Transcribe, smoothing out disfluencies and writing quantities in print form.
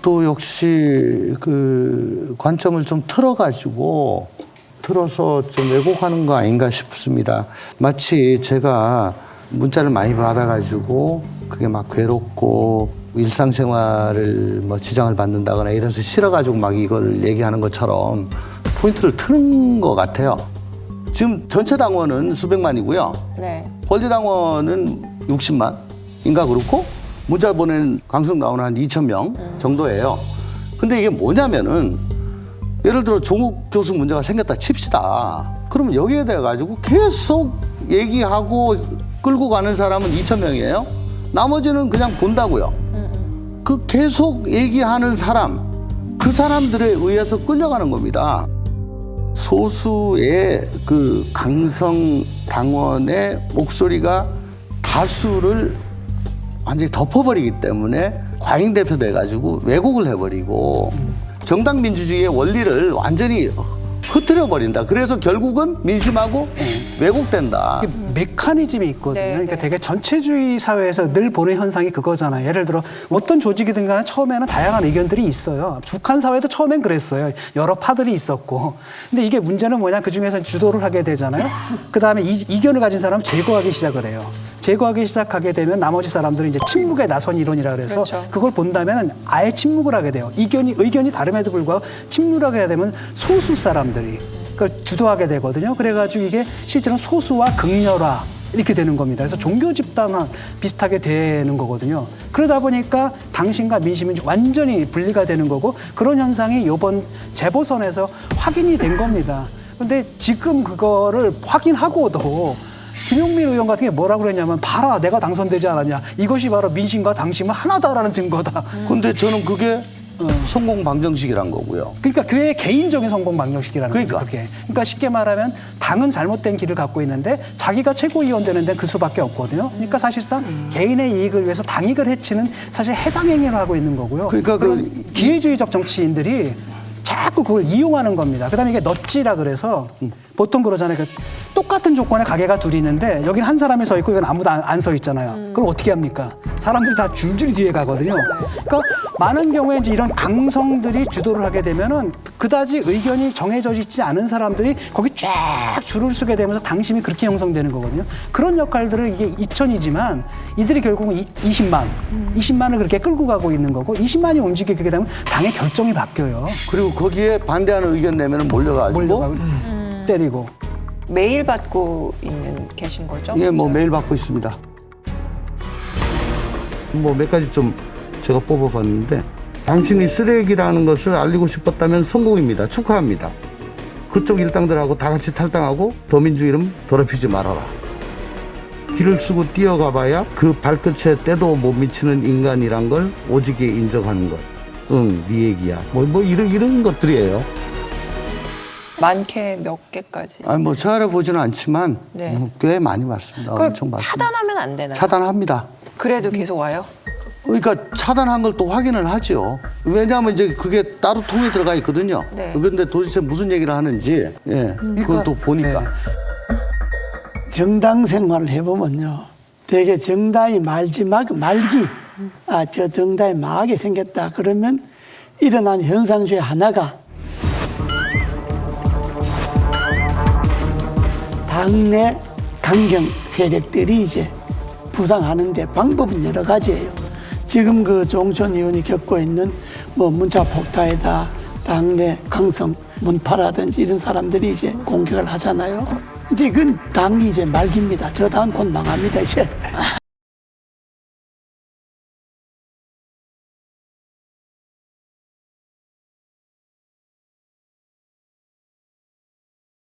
또 역시 그 관점을 좀 틀어서 좀 왜곡하는 거 아닌가 싶습니다. 마치 제가 문자를 많이 받아가지고 그게 막 괴롭고 일상생활을 뭐 지장을 받는다거나 이래서 싫어가지고 막 이걸 얘기하는 것처럼 포인트를 트는 것 같아요. 지금 전체 당원은 수백만이고요. 네. 권리당원은 60만인가 그렇고 문자 보낸 강성당원은 한 2,000명 정도예요. 근데 이게 뭐냐면은 예를 들어 조국 교수 문제가 생겼다 칩시다. 그러면 여기에 대해 가지고 계속 얘기하고 끌고 가는 사람은 2,000명이에요. 나머지는 그냥 본다고요. 그 계속 얘기하는 사람, 그 사람들에 의해서 끌려가는 겁니다. 소수의 그 강성 당원의 목소리가 다수를 완전히 덮어버리기 때문에 과잉 대표돼가지고 왜곡을 해버리고 정당 민주주의의 원리를 완전히 흐트려 버린다. 그래서 결국은 민심하고 왜곡된다. 메커니즘이 있거든요. 네, 그러니까 네. 되게 전체주의 사회에서 늘 보는 현상이 그거잖아요. 예를 들어 어떤 조직이든 간에 처음에는 다양한 의견들이 있어요. 북한 사회도 처음엔 그랬어요. 여러 파들이 있었고. 근데 이게 문제는 뭐냐? 그중에서 주도를 하게 되잖아요. 그다음에 이견을 가진 사람은 제거하기 시작을 해요. 제거하기 시작하게 되면 나머지 사람들은 이제 침묵에 나선 이론이라 그래서 그렇죠. 그걸 본다면 아예 침묵을 하게 돼요. 의견이 다름에도 불구하고 침묵을 하게 되면 소수 사람들이 그걸 주도하게 되거든요. 그래가지고 이게 실제로는 소수와 극렬화 이렇게 되는 겁니다. 그래서 종교 집단과 비슷하게 되는 거거든요. 그러다 보니까 당신과 민심은 완전히 분리가 되는 거고 그런 현상이 이번 재보선에서 확인이 된 겁니다. 근데 지금 그거를 확인하고도 김용민 의원 같은 게 뭐라고 그랬냐면 봐라 내가 당선되지 않았냐. 이것이 바로 민심과 당심은 하나다라는 증거다. 근데 저는 그게 성공 방정식이란 거고요. 그러니까 그의 개인적인 성공 방정식이라는 그러니까. 거죠. 그게. 그러니까 쉽게 말하면 당은 잘못된 길을 갖고 있는데 자기가 최고위원 되는 데는 그 수밖에 없거든요. 그러니까 사실상 개인의 이익을 위해서 당익을 해치는 사실 해당 행위를 하고 있는 거고요. 그러니까 그럼 기회주의적 정치인들이 자꾸 그걸 이용하는 겁니다. 그다음에 이게 넛지라 그래서 보통 그러잖아요. 그 똑같은 조건에 가게가 둘이 있는데 여긴 한 사람이 서 있고 이건 아무도 안 서 있잖아요. 그럼 어떻게 합니까? 사람들이 다 줄줄이 뒤에 가거든요. 그러니까 많은 경우에 이제 이런 강성들이 주도를 하게 되면은 그다지 의견이 정해져 있지 않은 사람들이 거기 쫙 줄을 서게 되면서 당심이 그렇게 형성되는 거거든요. 그런 역할들을 이게 2천이지만 이들이 결국은 20만을 그렇게 끌고 가고 있는 거고 20만이 움직이게 되면 당의 결정이 바뀌어요. 그리고 거기에 반대하는 의견 내면은 몰려가지고 몰려가고 때리고. 메일 받고 계신 거죠? 예, 뭐 메일 받고 있습니다. 뭐 몇 가지 좀 제가 뽑아봤는데 당신이 쓰레기라는 것을 알리고 싶었다면 성공입니다. 축하합니다. 그쪽 일당들하고 다 같이 탈당하고 더민주 이름 더럽히지 말아라. 길을 쓰고 뛰어가봐야 그 발끝에 때도 못 미치는 인간이란 걸 오지게 인정하는 것. 응, 네 얘기야. 뭐 이런 것들이에요. 많게 몇 개까지? 아니 뭐 제가 보지는 않지만 네. 꽤 많이 봤습니다. 그걸 엄청 봤습니다. 차단하면 안 되나요? 차단합니다. 그래도 계속 와요? 그러니까 차단한 걸 또 확인을 하죠. 왜냐하면 이제 그게 따로 통에 들어가 있거든요. 네. 그런데 도대체 무슨 얘기를 하는지 그건 또 보니까. 네. 정당 생활을 해보면요. 되게 정당이 말기, 저 정당이 망하게 생겼다. 그러면 일어난 현상 중에 하나가 당내 강경 세력들이 이제 부상하는데 방법은 여러 가지예요. 지금 그 조홍천 의원이 겪고 있는 뭐 문자 폭탄이다, 당내 강성 문파라든지 이런 사람들이 이제 공격을 하잖아요. 이제 그건 당이 이제 말기입니다. 저 당 곧 망합니다, 이제.